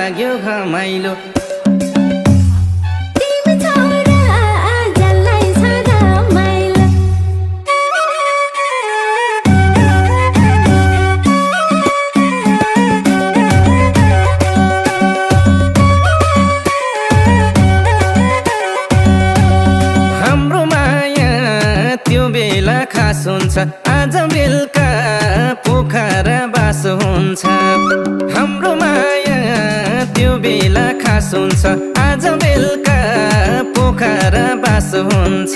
लाग्यो घमाइलो खास हुन्छ आज बेलुका पोखरा बास हुन्छ हाम्रो माया त्यो बेला खास हुन्छ आज बेलुका पोखरा बास हुन्छ